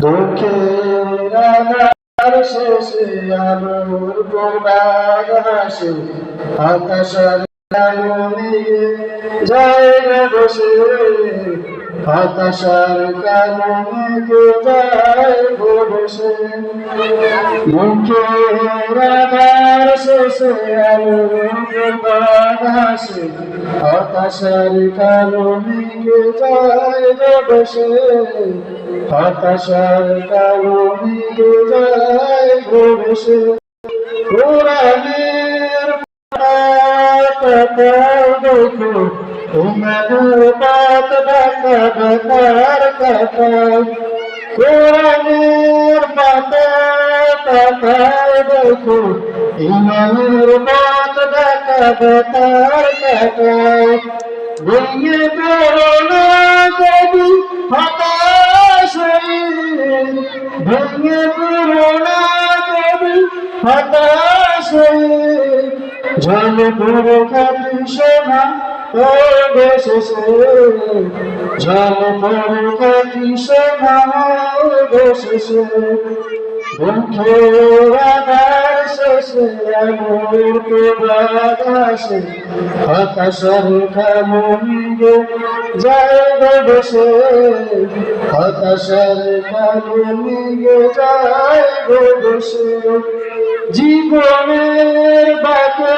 দুঃখের আধার শেষে আলোর প্রভাত হাসে, হতাশার আলো নিয়ে জায়গা বসে, হতাশার কালো মেঘে যায় বসে। দুঃখের আধার শেষে আলোর প্রভাত হাসে, হতাশার কালো মেঘে যায় বসে, হতাশার কালো মেঘে যায় বসে। কোরআনের পাতায় দেখো তোমাদের পাত ডাকা ডাকার কাটায়, কোরআনের পাতায় দেখো ইমানের পাত ডাকা ডাকার কাটায়। ভেঙে পড়ো না কবি হতাশ হয়ে, ভেঙে পড়ো না কবি হতাশ হয়ে, ঝলে পড়ে খাটি সোনা অবশেষে, ঝলে পড়ে খাটি সোনা অবশেষে। দুঃখের আধার শেষে আলোর প্রভাত হাসে, হতাশার কালো মেঘে যায় বসে, হতাশার কালো মেঘে যায় বসে। জীবনের বাঁকে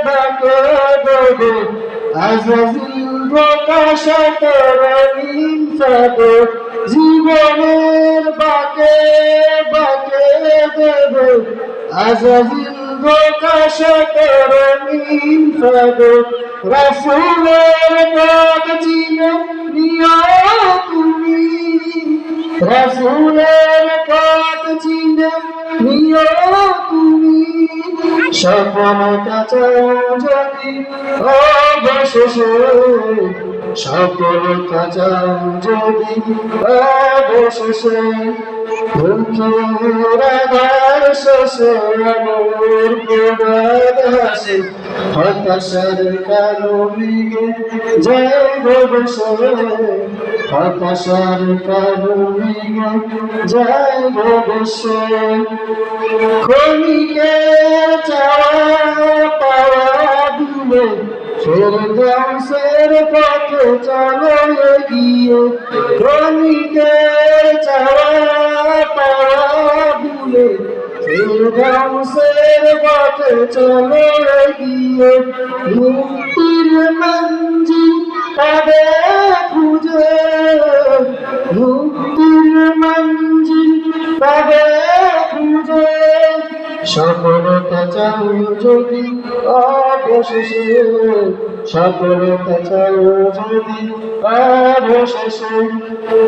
বাঁকে দেবে আজাজিল প্রকাশক রঙিন চাদর, জীবনের বাঁকে বাঁকে দেবে আজাজিল প্রকাশক রঙিন চাদর। রাসূলের পথ চিনে নিও তুমি, রাসূলের পথ চিনে নিও তুমি, সফলতা চাও যদি অবশেষে, সফলতা চাও যদি অবশেষে। দুঃখের আধার শেষে আলোর প্রভাত হাসে, হতাশার কালো মেঘে যায় বসে, হতাশার কালো মেঘে যায় বসে। ক্ষণিকের চাওয়া পাওয়া দিলে ফেরদাউসের পথে চলো এগিয়ে, ক্ষণিকের চাওয়া পাওয়া দিলে ফেরদাউসের পথে চলো এগিয়ে। মুক্তির মঞ্জিল পাবে খুঁজে, মুক্তির মঞ্জিল পাবে খুঁজে, সফলতা চাও যদি অবশেষে, সফলতা চাও যদি অবশেষে।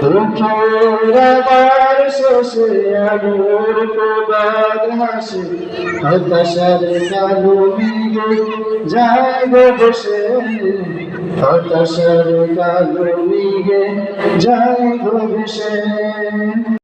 দুঃখের আধার শেষে আলোর প্রভাত হাসে, হতাশার কালো মেঘে যায় বসে, হতাশার কালো মেঘে যায় বসে।